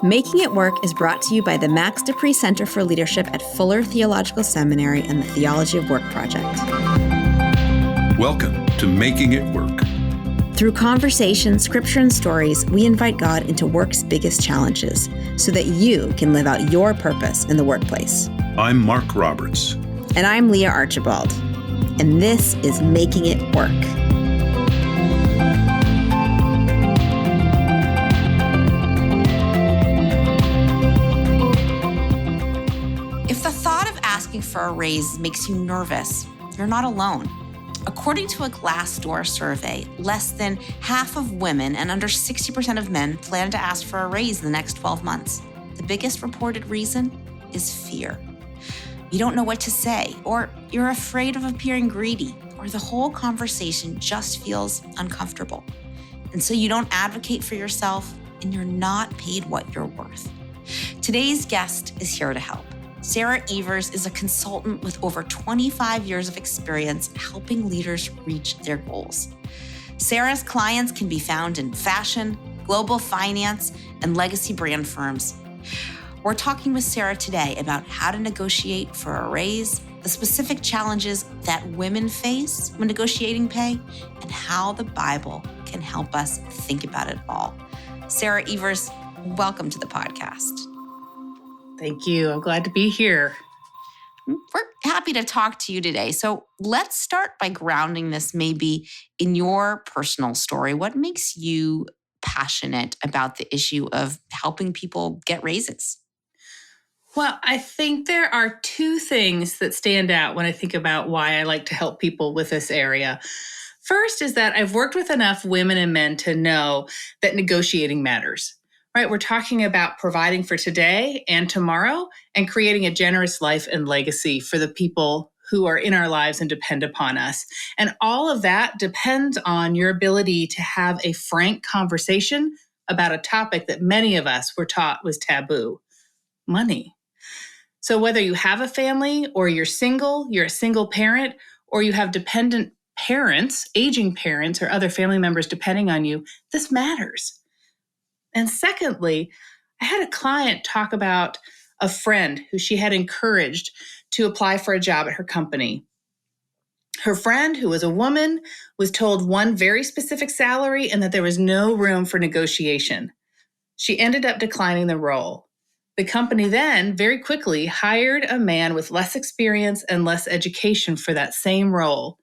Making It Work is brought to you by the Max Pree Center for Leadership at Fuller Theological Seminary and the Theology of Work Project. Welcome to Making It Work. Through conversation, scripture, and stories, we invite God into work's biggest challenges so that you can live out your purpose in the workplace. I'm Mark Roberts. And I'm Leah Archibald. And this is Making It Work. If the thought of asking for a raise makes you nervous, you're not alone. According to a Glassdoor survey, less than half of women and under 60% of men plan to ask for a raise in the next 12 months. The biggest reported reason is fear. You don't know what to say, or you're afraid of appearing greedy, or the whole conversation just feels uncomfortable. And so you don't advocate for yourself, and you're not paid what you're worth. Today's guest is here to help. Sarah Evers is a consultant with over 25 years of experience helping leaders reach their goals. Sarah's clients can be found in fashion, global finance, and legacy brand firms. We're talking with Sarah today about how to negotiate for a raise, the specific challenges that women face when negotiating pay, and how the Bible can help us think about it all. Sarah Evers, welcome to the podcast. Thank you. I'm glad to be here. We're happy to talk to you today. So let's start by grounding this maybe in your personal story. What makes you passionate about the issue of helping people get raises? Well, I think there are two things that stand out when I think about why I like to help people with this area. First is that I've worked with enough women and men to know that negotiating matters. Right, we're talking about providing for today and tomorrow and creating a generous life and legacy for the people who are in our lives and depend upon us. And all of that depends on your ability to have a frank conversation about a topic that many of us were taught was taboo: money. So whether you have a family or you're a single parent, or you have dependent parents, aging parents, or other family members depending on you, this matters. And secondly, I had a client talk about a friend who she had encouraged to apply for a job at her company. Her friend, who was a woman, was told one very specific salary and that there was no room for negotiation. She ended up declining the role. The company then very quickly hired a man with less experience and less education for that same role.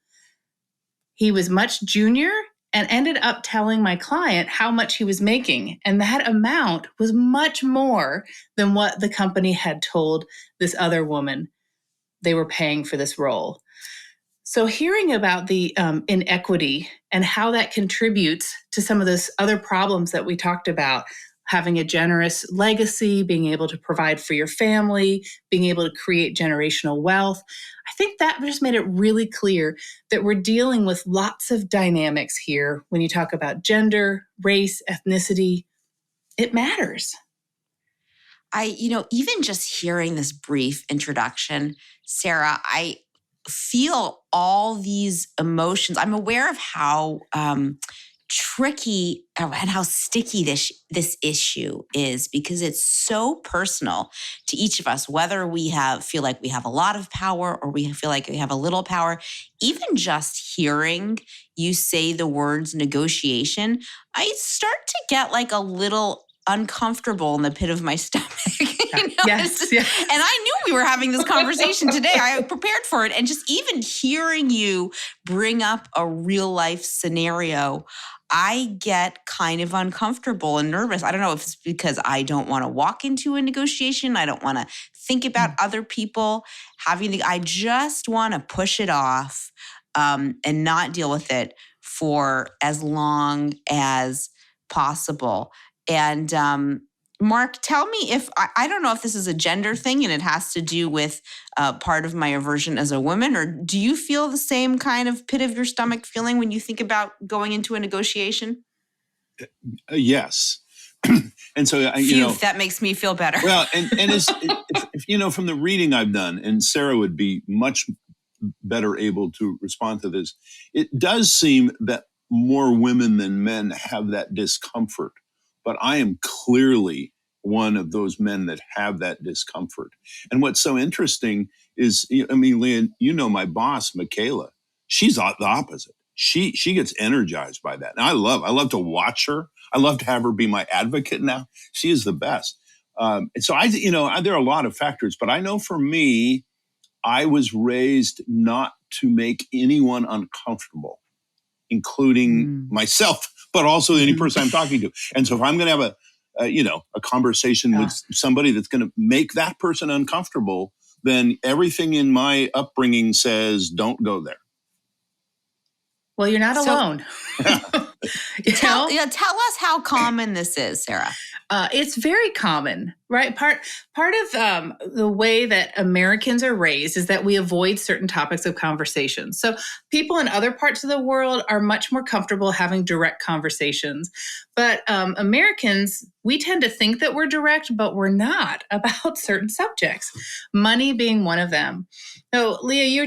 He was much junior and ended up telling my client how much he was making. And that amount was much more than what the company had told this other woman they were paying for this role. So hearing about the inequity and how that contributes to some of those other problems that we talked about, having a generous legacy, being able to provide for your family, being able to create generational wealth, I think that just made it really clear that we're dealing with lots of dynamics here. When you talk about gender, race, ethnicity, it matters. Even just hearing this brief introduction, Sarah, I feel all these emotions. I'm aware of how tricky and how sticky this issue is, because it's so personal to each of us, whether we feel like we have a lot of power or we feel like we have a little power. Even just hearing you say the words negotiation, I start to get like a little uncomfortable in the pit of my stomach. Yes. And I knew we were having this conversation today. I prepared for it. And just even hearing you bring up a real life scenario, I get kind of uncomfortable and nervous. I don't know if it's because I don't want to walk into a negotiation. I don't want to think about other people I just want to push it off and not deal with it for as long as possible. And Mark, tell me if, I don't know if this is a gender thing and it has to do with part of my aversion as a woman, or do you feel the same kind of pit of your stomach feeling when you think about going into a negotiation? Yes. And so, that makes me feel better. Well, and if, from the reading I've done, and Sarah would be much better able to respond to this, it does seem that more women than men have that discomfort, but I am clearly one of those men that have that discomfort. And what's so interesting is, I mean, Leah, you know my boss, Michaela, she's the opposite. She gets energized by that. And I love to watch her. I love to have her be my advocate now. She is the best. And so there are a lot of factors, but I know for me, I was raised not to make anyone uncomfortable, including myself, but also any person I'm talking to. And so if I'm going to have a conversation with somebody that's going to make that person uncomfortable, then everything in my upbringing says, don't go there. Well, you're not alone. Tell us how common this is, Sarah. It's very common, right? Part of the way that Americans are raised is that we avoid certain topics of conversation. So people in other parts of the world are much more comfortable having direct conversations. But Americans, we tend to think that we're direct, but we're not about certain subjects, money being one of them. So Leah, you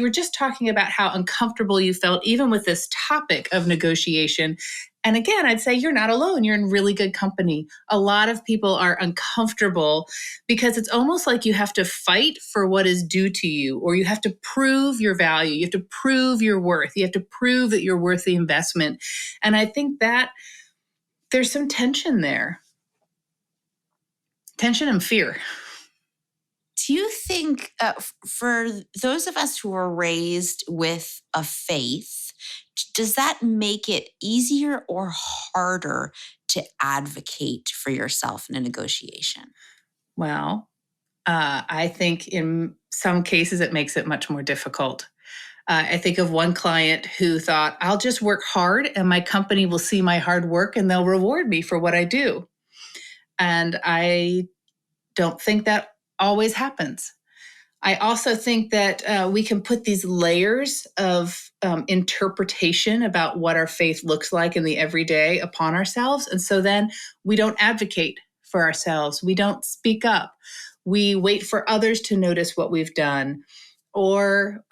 were just talking about how uncomfortable you felt even with this topic of negotiation. And again, I'd say you're not alone. You're in really good company. A lot of people are uncomfortable because it's almost like you have to fight for what is due to you, or you have to prove your value. You have to prove your worth. You have to prove that you're worth the investment. And I think that there's some tension there. Tension and fear. Do you think for those of us who are raised with a faith, does that make it easier or harder to advocate for yourself in a negotiation? Well, I think in some cases it makes it much more difficult. I think of one client who thought, I'll just work hard and my company will see my hard work and they'll reward me for what I do. And I don't think that always happens. I also think that we can put these layers of interpretation about what our faith looks like in the everyday upon ourselves. And so then we don't advocate for ourselves. We don't speak up. We wait for others to notice what we've done. Or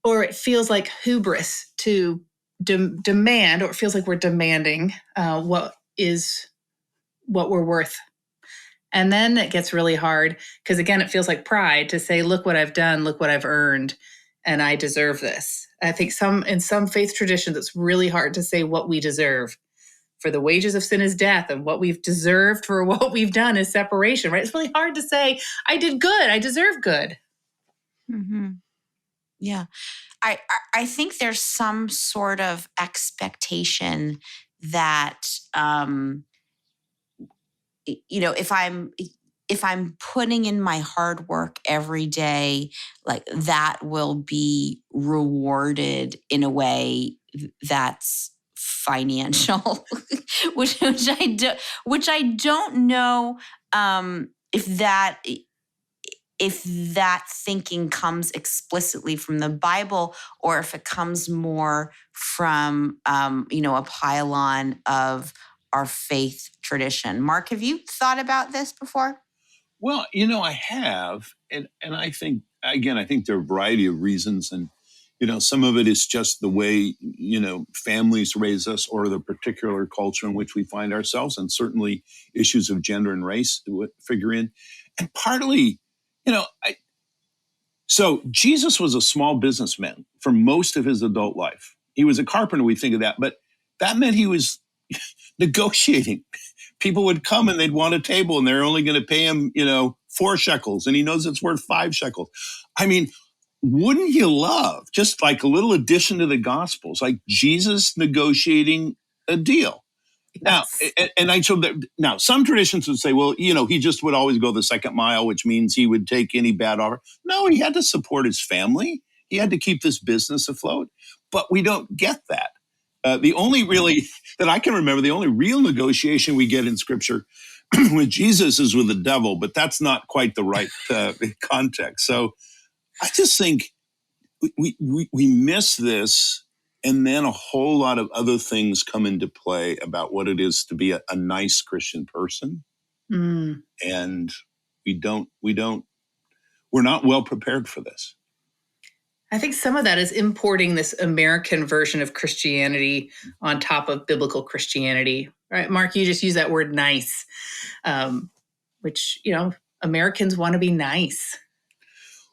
it feels like hubris to demand, or it feels like we're demanding what we're worth. And then it gets really hard because, again, it feels like pride to say, look what I've done, look what I've earned, and I deserve this. I think in some faith traditions, it's really hard to say what we deserve. For the wages of sin is death, and what we've deserved for what we've done is separation, right? It's really hard to say, I did good, I deserve good. Mm-hmm. Yeah. I think there's some sort of expectation that, if I'm putting in my hard work every day, like that will be rewarded in a way that's financial, which I don't know if that thinking comes explicitly from the Bible or if it comes more from a pylon of our faith tradition. Mark, have you thought about this before? Well, I have. And I think, again, there are a variety of reasons. And, some of it is just the way, families raise us or the particular culture in which we find ourselves. And certainly issues of gender and race would figure in. And partly, so Jesus was a small businessman for most of his adult life. He was a carpenter, we think of that. But that meant he was negotiating. People would come and they'd want a table and they're only going to pay him, 4 shekels, and he knows it's worth 5 shekels. I mean, wouldn't you love just like a little addition to the Gospels, like Jesus negotiating a deal? Yes. Now, some traditions would say, well, he just would always go the second mile, which means he would take any bad offer. No, he had to support his family. He had to keep this business afloat. But we don't get that. The only that I can remember, the only real negotiation we get in Scripture with Jesus is with the devil, but that's not quite the right context. So I just think we miss this, and then a whole lot of other things come into play about what it is to be a nice Christian person, and we're not well prepared for this. I think some of that is importing this American version of Christianity on top of biblical Christianity, right? Mark, you just use that word nice, which, Americans want to be nice.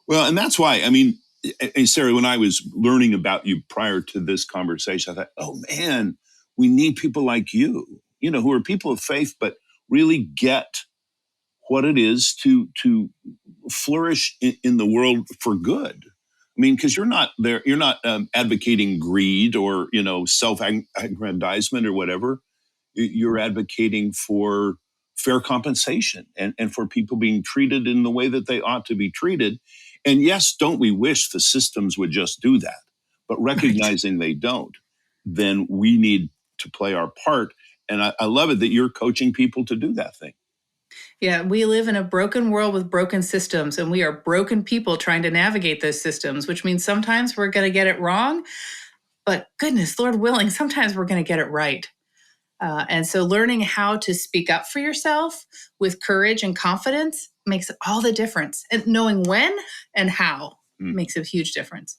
Well, and that's why, and Sarah, when I was learning about you prior to this conversation, I thought, oh man, we need people like you, who are people of faith, but really get what it is to flourish in the world for good. Because you're not advocating greed or, self-aggrandizement or whatever. You're advocating for fair compensation and for people being treated in the way that they ought to be treated. And yes, don't we wish the systems would just do that? But recognizing they don't, then we need to play our part. And I love it that you're coaching people to do that thing. Yeah, we live in a broken world with broken systems, and we are broken people trying to navigate those systems, which means sometimes we're going to get it wrong. But goodness, Lord willing, sometimes we're going to get it right. And so learning how to speak up for yourself with courage and confidence makes all the difference. And knowing when and how makes a huge difference.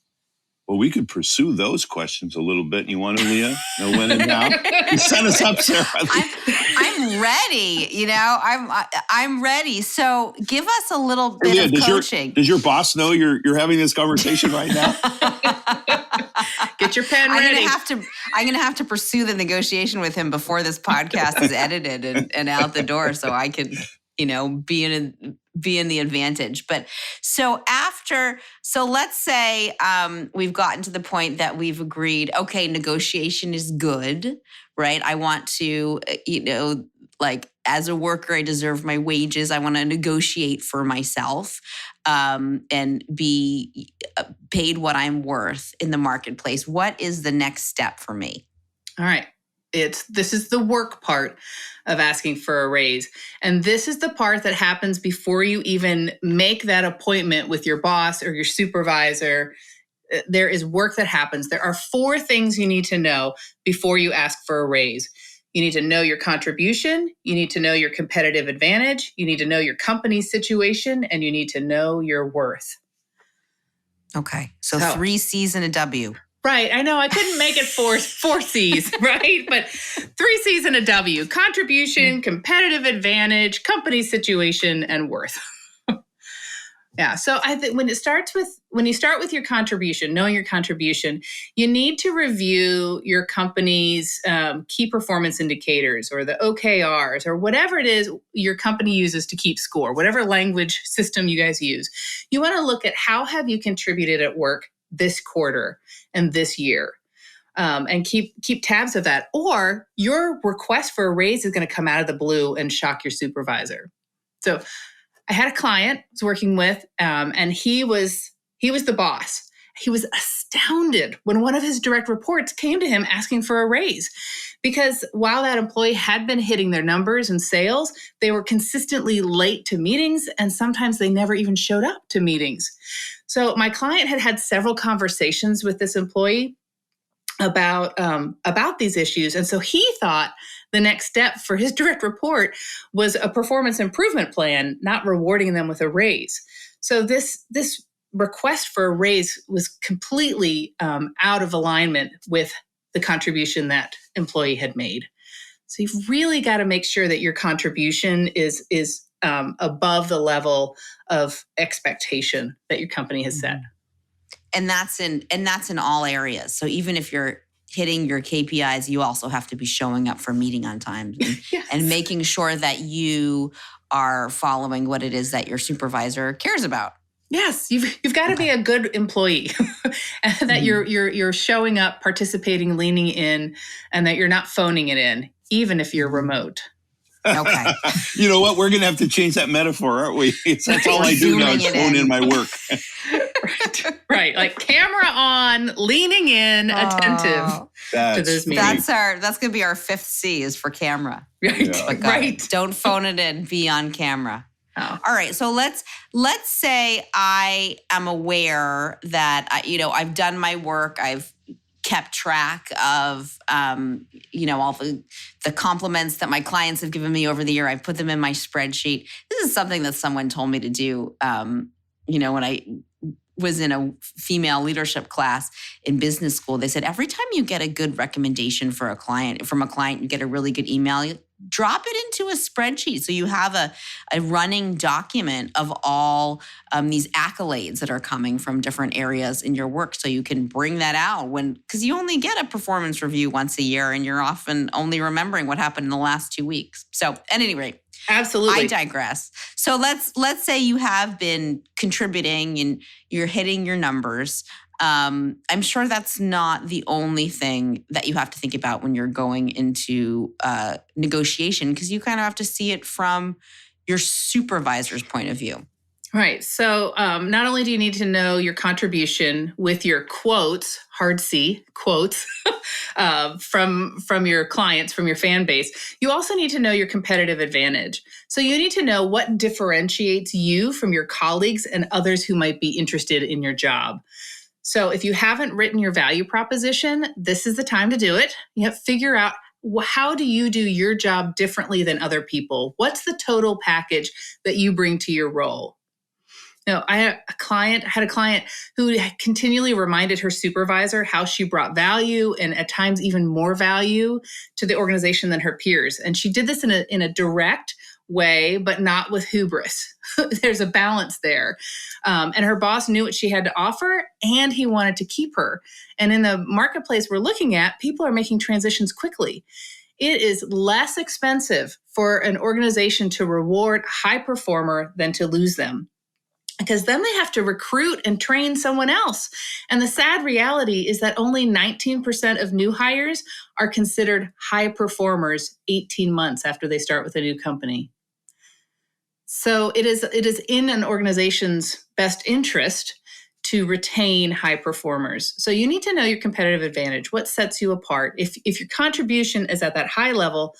Well, we could pursue those questions a little bit. You want to, Leah? Know when and how? You set us up, Sarah. I'm ready. I'm ready. So give us a little bit of coaching. Does your boss know you're having this conversation right now? Get your pen ready. I'm gonna have to pursue the negotiation with him before this podcast is edited and out the door, so I can, be in the advantage. But so let's say we've gotten to the point that we've agreed, okay, negotiation is good, right? I want to, as a worker, I deserve my wages. I want to negotiate for myself and be paid what I'm worth in the marketplace. What is the next step for me? All right. This is the work part of asking for a raise. And this is the part that happens before you even make that appointment with your boss or your supervisor. There is work that happens. There are 4 things you need to know before you ask for a raise. You need to know your contribution. You need to know your competitive advantage. You need to know your company's situation, and you need to know your worth. Okay. So 3 C's and a W. Right. I know I couldn't make it 4 C's, right? But 3 C's and a W: contribution, competitive advantage, company situation, and worth. Yeah. So I think when you start with your contribution, knowing your contribution, you need to review your company's key performance indicators or the OKRs or whatever it is your company uses to keep score, whatever language system you guys use. You want to look at how have you contributed at work this quarter and this year, and keep tabs of that. Or your request for a raise is going to come out of the blue and shock your supervisor. So I had a client I was working with, and he was the boss. He was astounded when one of his direct reports came to him asking for a raise, because while that employee had been hitting their numbers and sales, they were consistently late to meetings, and sometimes they never even showed up to meetings. So my client had several conversations with this employee about these issues. And so he thought the next step for his direct report was a performance improvement plan, not rewarding them with a raise. So this request for a raise was completely out of alignment with the contribution that employee had made. So you've really got to make sure that your contribution is above the level of expectation that your company has set. And that's in all areas. So even if you're hitting your KPIs, you also have to be showing up for meeting on time and making sure that you are following what it is that your supervisor cares about. Yes, you've got to be a good employee, and that you're showing up, participating, leaning in, and that you're not phoning it in, even if you're remote. Okay. You know what? We're going to have to change that metaphor, aren't we? That's all I do now is phone in my work. Right. Like camera on, leaning in, attentive to those meetings. That's going to be our 5th C is for camera. Right. Yeah. Right. Don't phone it in, be on camera. Oh. All right. So let's say I am aware that, I've done my work. I've kept track of, all the compliments that my clients have given me over the year. I've put them in my spreadsheet. This is something that someone told me to do, when I was in a female leadership class in business school. They said, every time you get a good recommendation from a client, you get a really good email, you drop it into a spreadsheet. So you have a running document of all these accolades that are coming from different areas in your work. So you can bring that out because you only get a performance review once a year and you're often only remembering what happened in the last 2 weeks. So at any rate, absolutely. I digress. So let's say you have been contributing and you're hitting your numbers. I'm sure that's not the only thing that you have to think about when you're going into negotiation, because you kind of have to see it from your supervisor's point of view. Right. So not only do you need to know your contribution with your quotes, hard C quotes, from your clients, from your fan base, you also need to know your competitive advantage. So you need to know what differentiates you from your colleagues and others who might be interested in your job. So if you haven't written your value proposition, this is the time to do it. You have to figure out, how do you do your job differently than other people? What's the total package that you bring to your role? I had a client who continually reminded her supervisor how she brought value and at times even more value to the organization than her peers. And she did this in a direct way, but not with hubris. There's a balance there. And her boss knew what she had to offer, and he wanted to keep her. And in the marketplace we're looking at, people are making transitions quickly. It is less expensive for an organization to reward a high performer than to lose them, because then they have to recruit and train someone else. And the sad reality is that only 19% of new hires are considered high performers 18 months after they start with a new company. So it is in an organization's best interest to retain high performers. So you need to know your competitive advantage, what sets you apart. If your contribution is at that high level,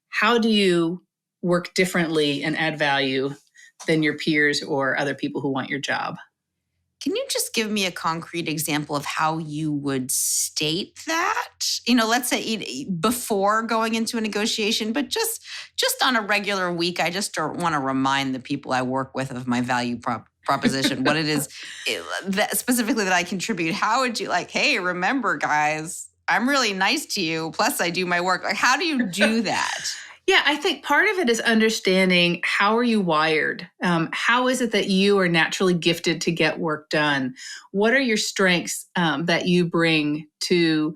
how do you work differently and add value than your peers or other people who want your job? Can you just give me a concrete example of how you would state that? Let's say before going into a negotiation, but just on a regular week, I just don't want to remind the people I work with of my value proposition, what it is that specifically that I contribute. How would you hey, remember guys, I'm really nice to you. Plus I do my work. How do you do that? Yeah, I think part of it is understanding, how are you wired? How is it that you are naturally gifted to get work done? What are your strengths that you bring to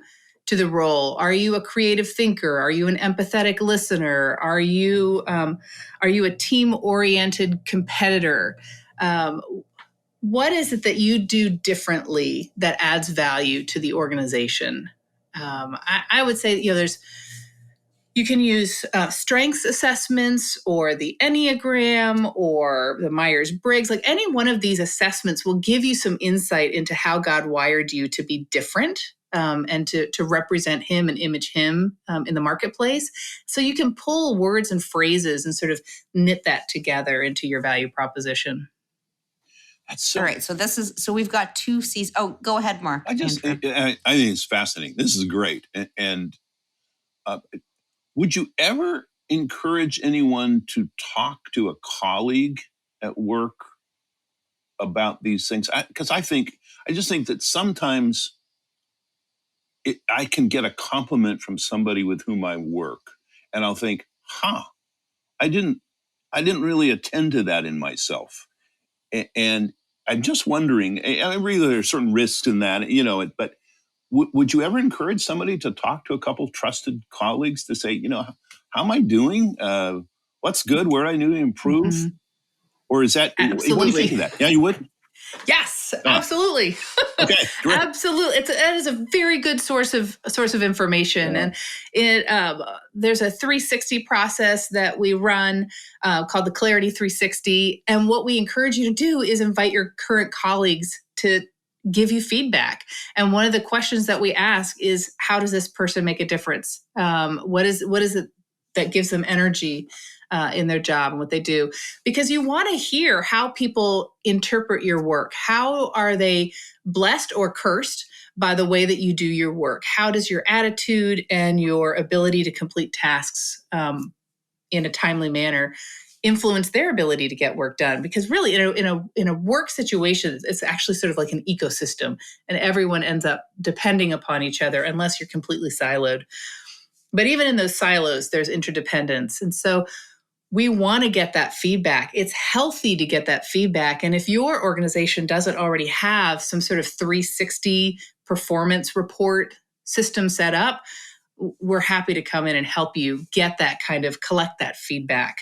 the role? Are you a creative thinker? Are you an empathetic listener? Are you a team-oriented competitor? What is it that you do differently that adds value to the organization? I would say, you can use strengths assessments or the Enneagram or the Myers-Briggs. Any one of these assessments will give you some insight into how God wired you to be different and to represent him and image him in the marketplace. So you can pull words and phrases and sort of knit that together into your value proposition. All right. So we've got 2 C's. Oh, go ahead, Mark. I think it's fascinating. This is great. And would you ever encourage anyone to talk to a colleague at work about these things? Because I just think that sometimes I can get a compliment from somebody with whom I work, and I'll think, I didn't really attend to that in myself. And I'm just wondering, I really, there are certain risks in that, but would you ever encourage somebody to talk to a couple of trusted colleagues to say, how am I doing? What's good? Where do I need to improve? Mm-hmm. Or is that, absolutely. What do you think of that? Yeah, you would? Yes, absolutely. Okay, great. Absolutely. That is a very good source of information. Yeah. And there's a 360 process that we run called the Clarity 360. And what we encourage you to do is invite your current colleagues to give you feedback. And one of the questions that we ask is, how does this person make a difference? What is it that gives them energy in their job and what they do? Because you want to hear how people interpret your work. How are they blessed or cursed by the way that you do your work? How does your attitude and your ability to complete tasks in a timely manner influence their ability to get work done. Because really, in a work situation, it's actually sort of like an ecosystem, and everyone ends up depending upon each other unless you're completely siloed. But even in those silos, there's interdependence. And so we want to get that feedback. It's healthy to get that feedback. And if your organization doesn't already have some sort of 360 performance report system set up, we're happy to come in and help you get that collect that feedback.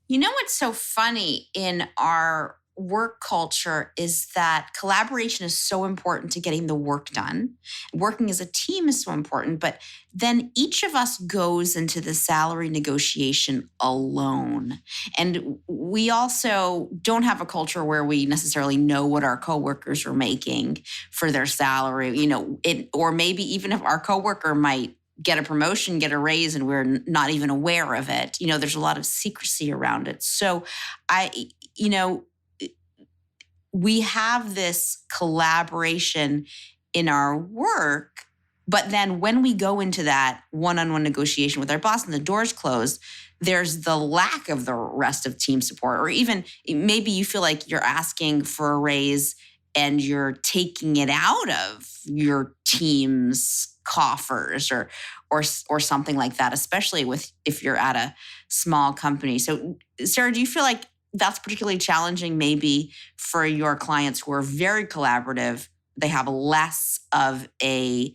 You know what's so funny in our work culture is that collaboration is so important to getting the work done. Working as a team is so important, but then each of us goes into the salary negotiation alone. And we also don't have a culture where we necessarily know what our coworkers are making for their salary, or maybe even if our coworker might get a promotion, get a raise, and we're not even aware of it. There's a lot of secrecy around it. So we have this collaboration in our work, but then when we go into that one-on-one negotiation with our boss and the door's closed, there's the lack of the rest of team support. Or even maybe you feel like you're asking for a raise and you're taking it out of your team's coffers or something like that, especially if you're at a small company. So Sarah, do you feel like that's particularly challenging maybe for your clients who are very collaborative? They have less of a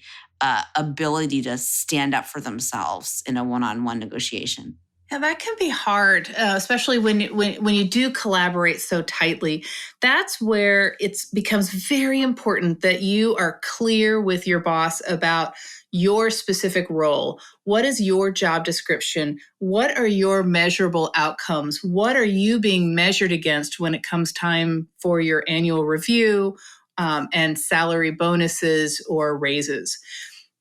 ability to stand up for themselves in a one-on-one negotiation. Yeah, that can be hard, especially when you do collaborate so tightly. That's where it becomes very important that you are clear with your boss about your specific role. What is your job description? What are your measurable outcomes? What are you being measured against when it comes time for your annual review and salary bonuses or raises?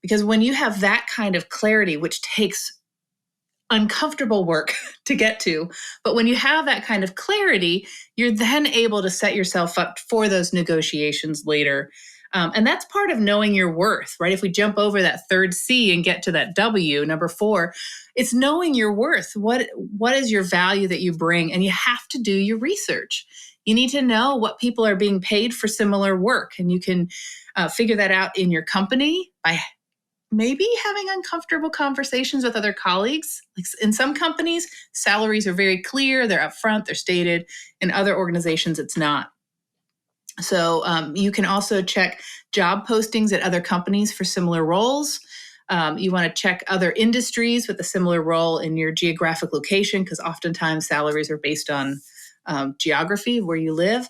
Because when you have that kind of clarity, which takes uncomfortable work to get to, but when you have that kind of clarity, you're then able to set yourself up for those negotiations later. And that's part of knowing your worth, right? If we jump over that third C and get to that W, number 4, it's knowing your worth. What is your value that you bring? And you have to do your research. You need to know what people are being paid for similar work. And you can figure that out in your company by maybe having uncomfortable conversations with other colleagues. Like in some companies, salaries are very clear, they're upfront, they're stated. In other organizations, it's not. So you can also check job postings at other companies for similar roles. You want to check other industries with a similar role in your geographic location, because oftentimes salaries are based on geography, where you live.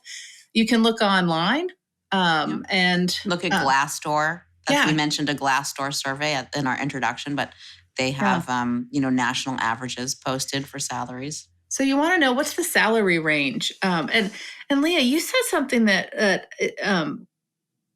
You can look online and look at Glassdoor. We mentioned a Glassdoor survey in our introduction, but they have national averages posted for salaries. So you want to know what's the salary range. And Leah, you said something that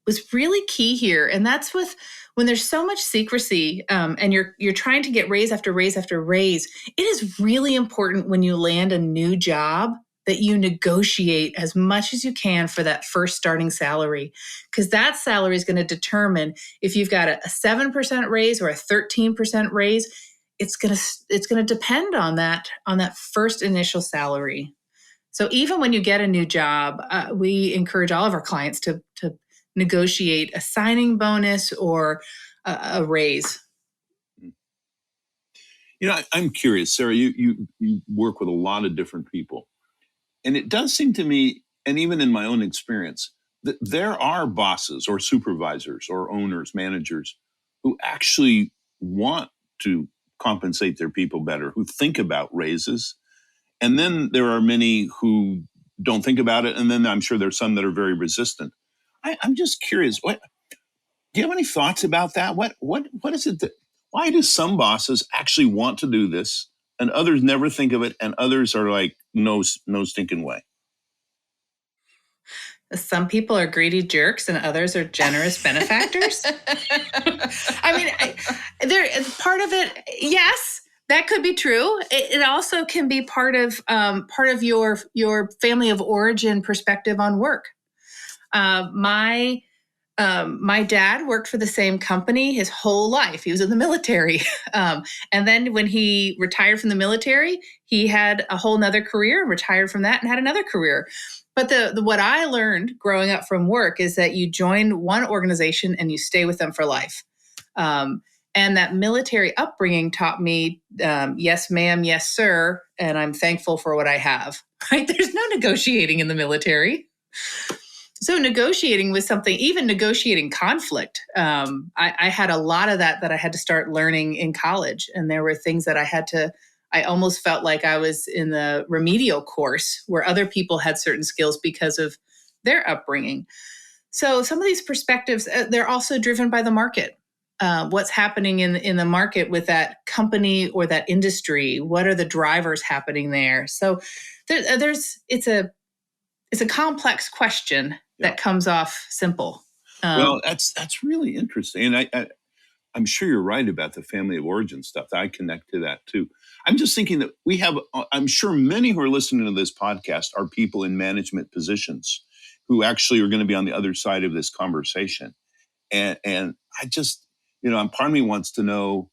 was really key here, and that's when there's so much secrecy and you're trying to get raise after raise after raise. It is really important when you land a new job that you negotiate as much as you can for that first starting salary, because that salary is going to determine if you've got a 7% raise or a 13% raise. It's going to depend on that first initial salary. So even when you get a new job, we encourage all of our clients to negotiate a signing bonus or a raise. I'm curious, Sarah. You work with a lot of different people. And it does seem to me, and even in my own experience, that there are bosses or supervisors or owners, managers who actually want to compensate their people better, who think about raises. And then there are many who don't think about it. And then I'm sure there's some that are very resistant. I'm just curious, do you have any thoughts about that? What is it why do some bosses actually want to do this and others never think of it, and others are like, no stinking way? Some people are greedy jerks and others are generous benefactors. I mean, part of it, yes, that could be true. It also can be part of your family of origin perspective on work. My My dad worked for the same company his whole life. He was in the military. And then when he retired from the military, he had a whole nother career, retired from that and had another career. But what I learned growing up from work is that you join one organization and you stay with them for life. And that military upbringing taught me, yes, ma'am, yes, sir. And I'm thankful for what I have, right? There's no negotiating in the military. So negotiating was something, even negotiating conflict. I had a lot of that I had to start learning in college. And there were things that I almost felt like I was in the remedial course where other people had certain skills because of their upbringing. So some of these perspectives, they're also driven by the market. What's happening in the market with that company or that industry? What are the drivers happening there? So it's a complex question that comes off simple. Well, that's really interesting. And I'm sure you're right about the family of origin stuff. I connect to that too. I'm just thinking that I'm sure many who are listening to this podcast are people in management positions who actually are going to be on the other side of this conversation. And I just, part of me wants to know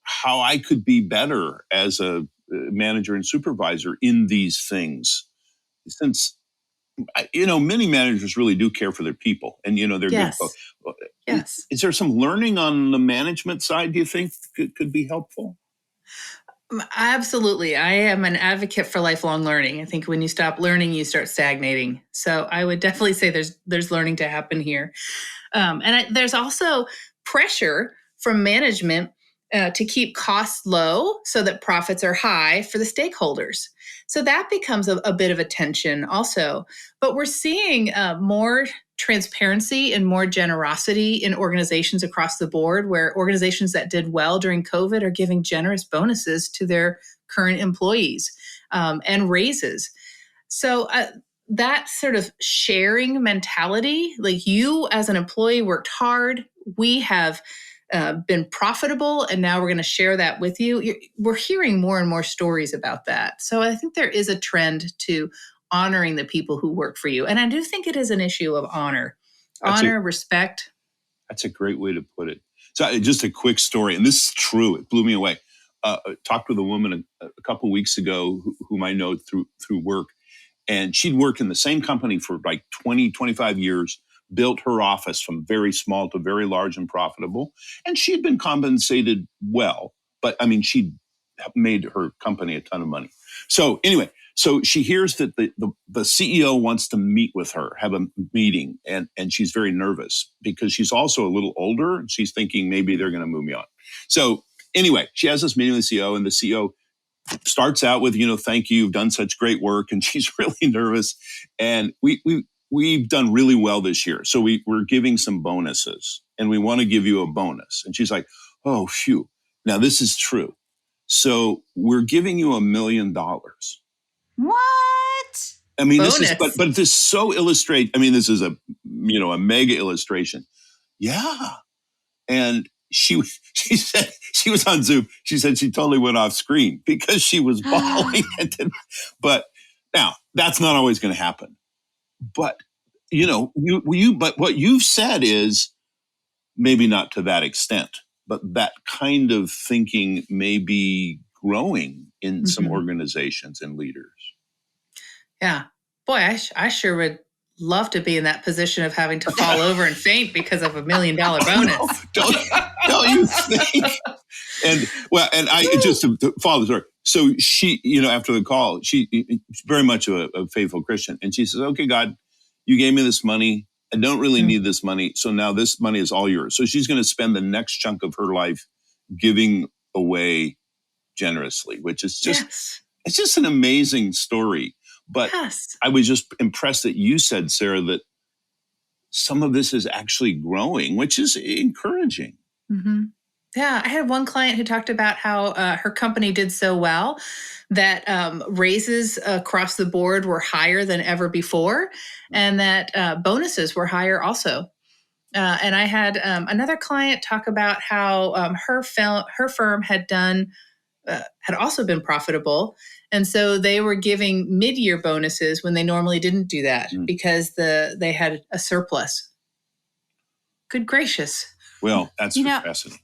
how I could be better as a manager and supervisor in these things. Since, many managers really do care for their people and, they're yes. good. Yes. Is there some learning on the management side, do you think could be helpful? Absolutely. I am an advocate for lifelong learning. I think when you stop learning, you start stagnating. So I would definitely say there's learning to happen here. There's also pressure from management to keep costs low so that profits are high for the stakeholders. So that becomes a bit of a tension also. But we're seeing more transparency and more generosity in organizations across the board, where organizations that did well during COVID are giving generous bonuses to their current employees and raises. So that sort of sharing mentality, like you as an employee worked hard, we have been profitable, and now we're going to share that with you. We're hearing more and more stories about that. So I think there is a trend to honoring the people who work for you. And I do think it is an issue of respect. That's a great way to put it. So just a quick story, and this is true. It blew me away. I talked with a woman a couple of weeks ago whom I know through work, and she'd worked in the same company for like 20, 25 years, built her office from very small to very large and profitable. And she'd been compensated well, but I mean, she'd made her company a ton of money. So anyway, so she hears that the CEO wants to meet with her, have a meeting, and she's very nervous because she's also a little older and she's thinking maybe they're going to move me on. So anyway, she has this meeting with the CEO, and the CEO starts out with, thank you, you've done such great work. And she's really nervous. And we've done really well this year. So we're giving some bonuses, and we want to give you a bonus. And she's like, oh, phew. Now this is true. So we're giving you $1 million. What? I mean, bonus. This is, but this so illustrate. I mean, this is a mega illustration. Yeah. And she said she was on Zoom. She said she totally went off screen because she was bawling. But now that's not always going to happen. But but what you've said is maybe not to that extent, but that kind of thinking may be growing in some organizations and leaders. Yeah. Boy, I sure would love to be in that position of having to fall over and faint because of $1 million bonus. Don't you think? And I just to follow the story. So she, after the call, she's very much a faithful Christian. And she says, okay, God, you gave me this money. I don't really need this money. So now this money is all yours. So she's going to spend the next chunk of her life giving away generously, which is just, it's just an amazing story. But I was just impressed that you said, Sarah, that some of this is actually growing, which is encouraging. Mm-hmm. Yeah, I had one client who talked about how her company did so well that raises across the board were higher than ever before, and that bonuses were higher also. And I had another client talk about how her firm had also been profitable. And so they were giving mid-year bonuses when they normally didn't do that because they had a surplus. good gracious. Well, that's fascinating.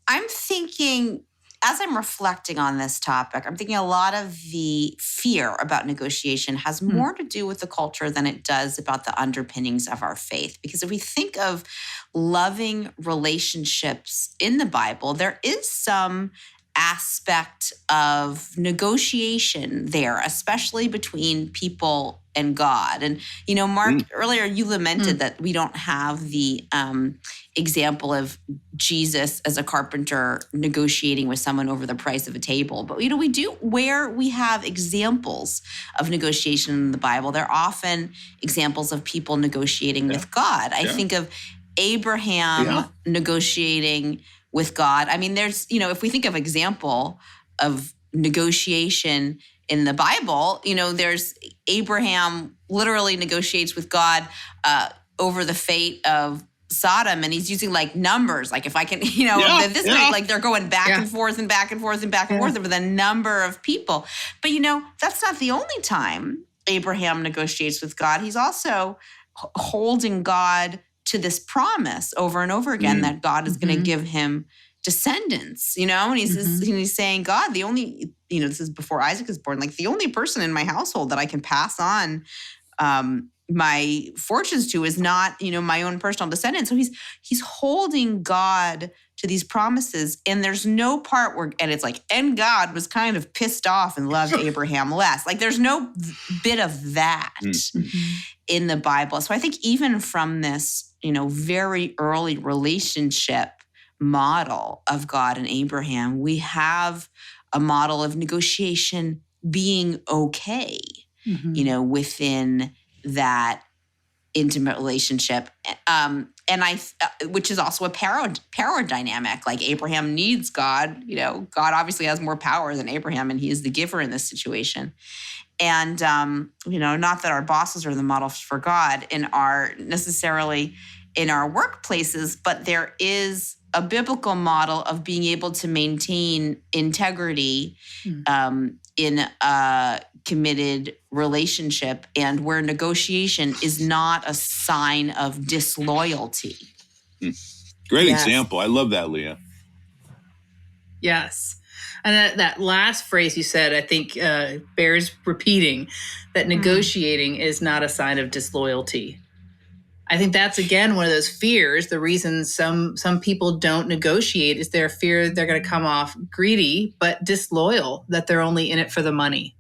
I'm thinking, as I'm reflecting on this topic, I'm thinking a lot of the fear about negotiation has more to do with the culture than it does about the underpinnings of our faith. Because if we think of loving relationships in the Bible, there is some aspect of negotiation there, especially between people and God. And, Mark, earlier you lamented that we don't have the example of Jesus as a carpenter negotiating with someone over the price of a table. But, we do, where we have examples of negotiation in the Bible, they're often examples of people negotiating with God. I think of Abraham negotiating with God. I mean, there's, if we think of example of negotiation in the Bible, there's Abraham literally negotiates with God over the fate of Sodom, and he's using like numbers, like if I can, like they're going back and forth and back and forth and back and forth over the number of people. But that's not the only time Abraham negotiates with God. He's also holding God to this promise over and over again that God is going to give him descendants, and he's saying, God, the only, this is before Isaac is born, like the only person in my household that I can pass on my fortunes to is not, my own personal descendant. So he's holding God to these promises, and there's no part where, and it's like, and God was kind of pissed off and loved Abraham less. Like there's no bit of that in the Bible. So I think even from this, very early relationship model of God and Abraham, we have a model of negotiation being okay, within that intimate relationship. Which is also a power dynamic. Like Abraham needs God, God obviously has more power than Abraham, and he is the giver in this situation. And, not that our bosses are the models for God necessarily in our workplaces, but there is a biblical model of being able to maintain integrity in a committed relationship, and where negotiation is not a sign of disloyalty. Great example. I love that, Leah. Yes. And that last phrase you said, I think bears repeating, that negotiating is not a sign of disloyalty. I think that's, again, one of those fears. The reason some people don't negotiate is their fear they're going to come off greedy, but disloyal, that they're only in it for the money.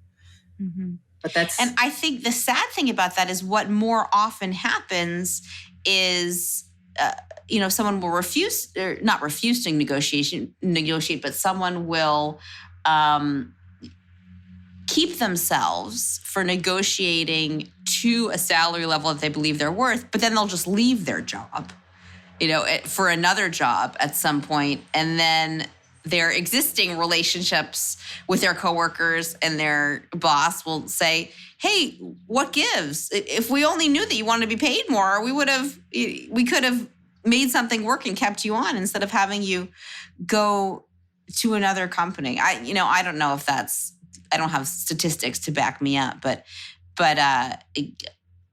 But and I think the sad thing about that is what more often happens is, someone will not refuse to negotiate, but someone will keep themselves for negotiating to a salary level that they believe they're worth, but then they'll just leave their job, for another job at some point. And then their existing relationships with their coworkers and their boss will say, hey, what gives? If we only knew that you wanted to be paid more, we could have made something work and kept you on instead of having you go to another company. I don't know if I don't have statistics to back me up, but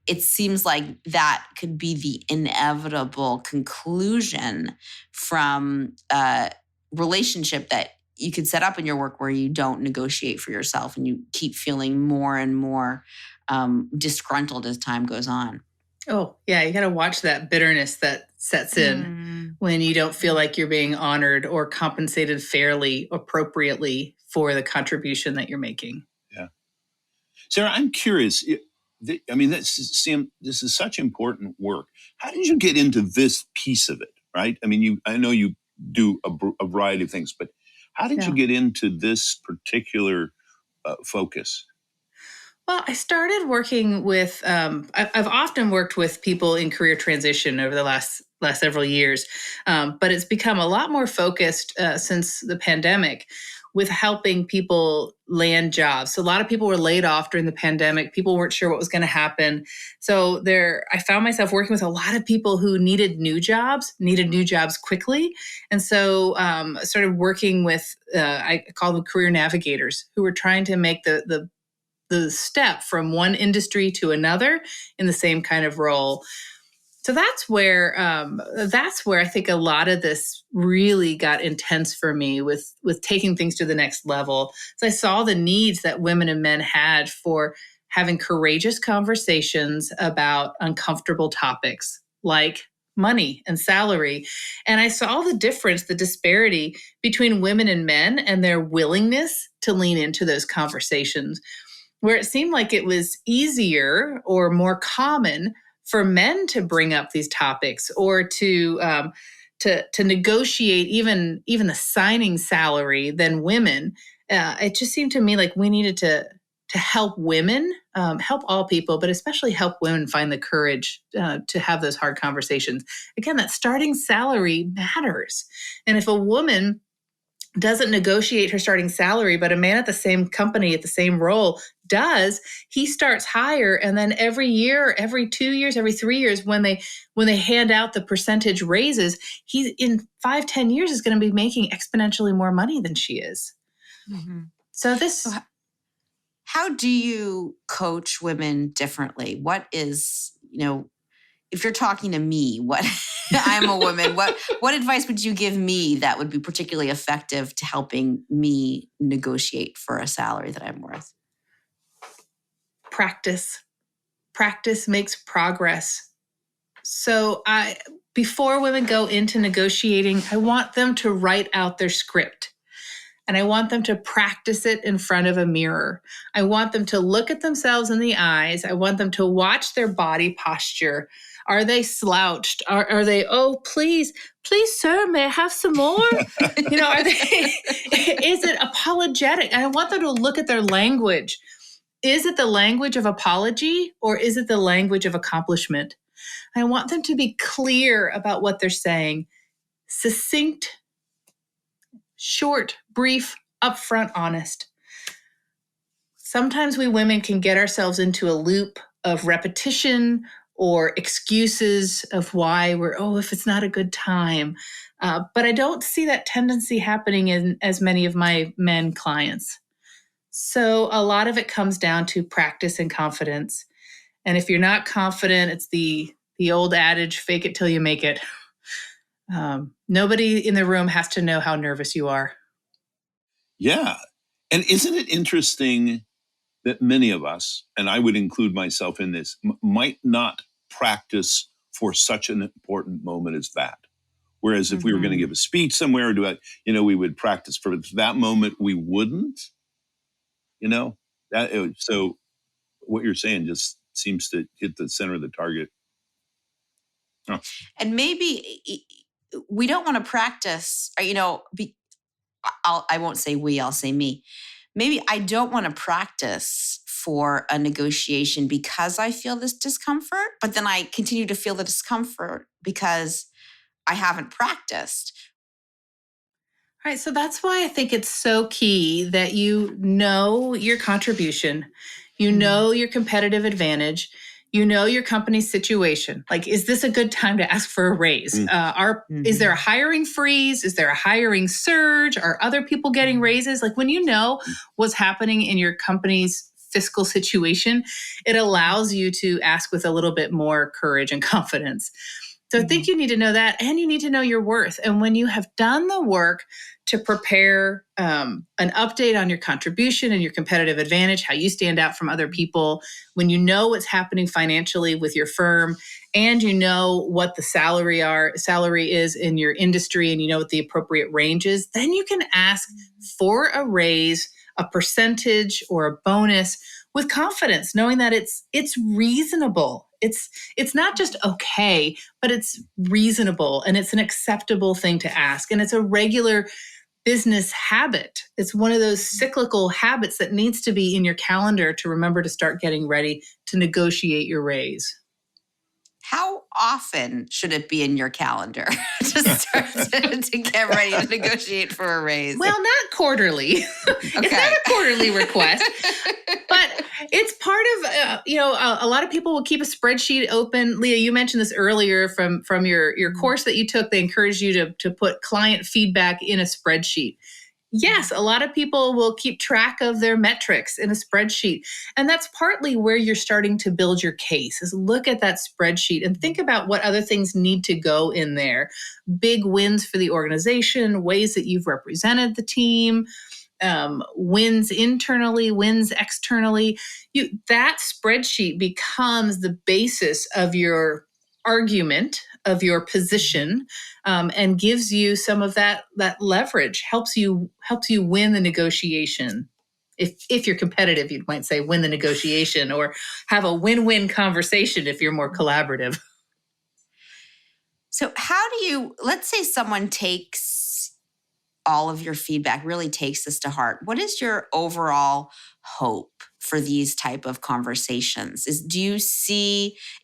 it seems like that could be the inevitable conclusion from a relationship that you could set up in your work where you don't negotiate for yourself and you keep feeling more and more disgruntled as time goes on. Oh, yeah. You got to watch that bitterness that sets in when you don't feel like you're being honored or compensated fairly, appropriately for the contribution that you're making. Yeah. Sarah, I'm curious. Sam, this is such important work. How did you get into this piece of it, right? I know you do a variety of things, but how did you get into this particular focus? Well, I started working with, I've often worked with people in career transition over the last several years, but it's become a lot more focused since the pandemic with helping people land jobs. So a lot of people were laid off during the pandemic. People weren't sure what was going to happen. So I found myself working with a lot of people who needed new jobs quickly. And so I started working with, I call them career navigators, who were trying to make the step from one industry to another in the same kind of role. So that's where I think a lot of this really got intense for me with taking things to the next level. So I saw the needs that women and men had for having courageous conversations about uncomfortable topics like money and salary. And I saw the difference, the disparity between women and men and their willingness to lean into those conversations, where it seemed like it was easier or more common for men to bring up these topics or to negotiate even the signing salary than women. It just seemed to me like we needed to help women, help all people, but especially help women find the courage to have those hard conversations. Again, that starting salary matters. And if a woman doesn't negotiate her starting salary, but a man at the same company, at the same role does, he starts higher. And then every year, every 2 years, every 3 years, when they hand out the percentage raises, he's in 5-10 years is going to be making exponentially more money than she is. Mm-hmm. So this... How do you coach women differently? What is, if you're talking to me, what I'm a woman, what advice would you give me that would be particularly effective to helping me negotiate for a salary that I'm worth? Practice. Practice makes progress. So before women go into negotiating, I want them to write out their script. And I want them to practice it in front of a mirror. I want them to look at themselves in the eyes. I want them to watch their body posture. Are they slouched? Are they, oh, please, sir, may I have some more? Are they, is it apologetic? And I want them to look at their language. Is it the language of apology or is it the language of accomplishment? I want them to be clear about what they're saying, succinct, short, brief, upfront, honest. Sometimes we women can get ourselves into a loop of repetition or excuses of why if it's not a good time. But I don't see that tendency happening in as many of my men clients. So a lot of it comes down to practice and confidence. And if you're not confident, it's the old adage, fake it till you make it. Nobody in the room has to know how nervous you are. Yeah. And isn't it interesting that many of us, and I would include myself in this, might not practice for such an important moment as that? Whereas if we were going to give a speech somewhere, or we would practice for that moment, we wouldn't. So what you're saying just seems to hit the center of the target. Oh. And maybe we don't want to practice, I won't say we, I'll say me. Maybe I don't want to practice for a negotiation because I feel this discomfort, but then I continue to feel the discomfort because I haven't practiced. All right, so that's why I think it's so key that you know your contribution, you know your competitive advantage, you know your company's situation. Like, is this a good time to ask for a raise? Is there a hiring freeze? Is there a hiring surge? Are other people getting raises? Like, when you know what's happening in your company's fiscal situation, it allows you to ask with a little bit more courage and confidence. So I think you need to know that, and you need to know your worth. And when you have done the work to prepare an update on your contribution and your competitive advantage, how you stand out from other people, when you know what's happening financially with your firm, and you know what the salary is in your industry, and you know what the appropriate range is, then you can ask for a raise, a percentage, or a bonus with confidence, knowing that it's reasonable. It's not just okay, but it's reasonable, and it's an acceptable thing to ask. And it's a regular business habit. It's one of those cyclical habits that needs to be in your calendar to remember to start getting ready to negotiate your raise. How often should it be in your calendar to start to get ready to negotiate for a raise? Well, not quarterly. It's not a quarterly request, but it's part of, a lot of people will keep a spreadsheet open. Leah, you mentioned this earlier from your course that you took. They encouraged you to put client feedback in a spreadsheet. Yes, a lot of people will keep track of their metrics in a spreadsheet. And that's partly where you're starting to build your case, is look at that spreadsheet and think about what other things need to go in there. Big wins for the organization, ways that you've represented the team, wins internally, wins externally. That spreadsheet becomes the basis of your argument, of your position, and gives you some of that leverage, helps you win the negotiation. If you're competitive, you might say win the negotiation, or have a win-win conversation if you're more collaborative. So let's say someone takes all of your feedback, really takes this to heart. What is your overall hope for these type of conversations? Do you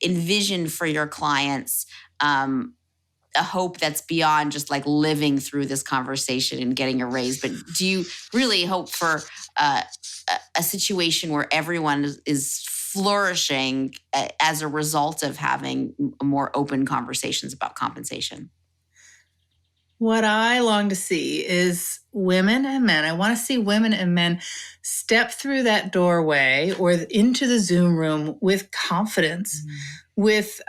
envision for your clients a hope that's beyond just like living through this conversation and getting a raise, but do you really hope for a situation where everyone is flourishing as a result of having more open conversations about compensation? What I long to see is women and men. I want to see women and men step through that doorway or into the Zoom room with confidence, with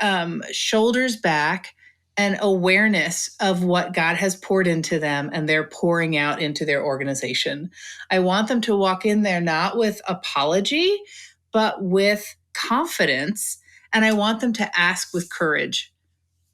shoulders back, and awareness of what God has poured into them and they're pouring out into their organization. I want them to walk in there not with apology, but with confidence. And I want them to ask with courage.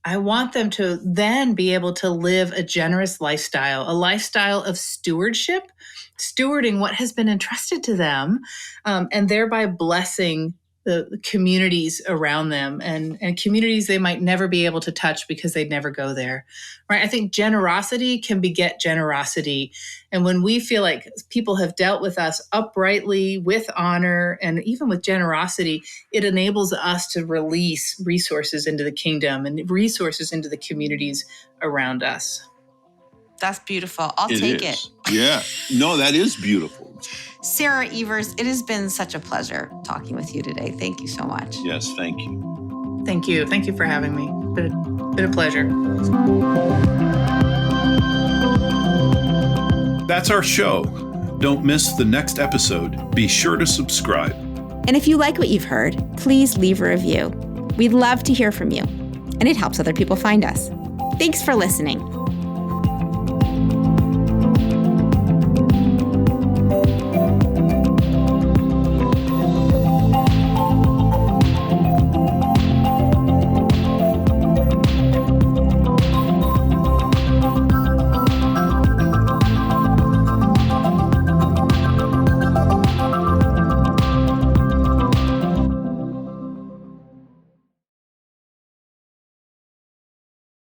I want them to then be able to live a generous lifestyle, a lifestyle of stewardship, stewarding what has been entrusted to them, and thereby blessing the communities around them and communities they might never be able to touch because they'd never go there, right? I think generosity can beget generosity. And when we feel like people have dealt with us uprightly, with honor, and even with generosity, it enables us to release resources into the kingdom and resources into the communities around us. That's beautiful. I'll take it. Yeah. No, that is beautiful. Sarah Evers, it has been such a pleasure talking with you today. Thank you so much. Yes, thank you. Thank you. Thank you for having me. Been a pleasure. That's our show. Don't miss the next episode. Be sure to subscribe. And if you like what you've heard, please leave a review. We'd love to hear from you, and it helps other people find us. Thanks for listening.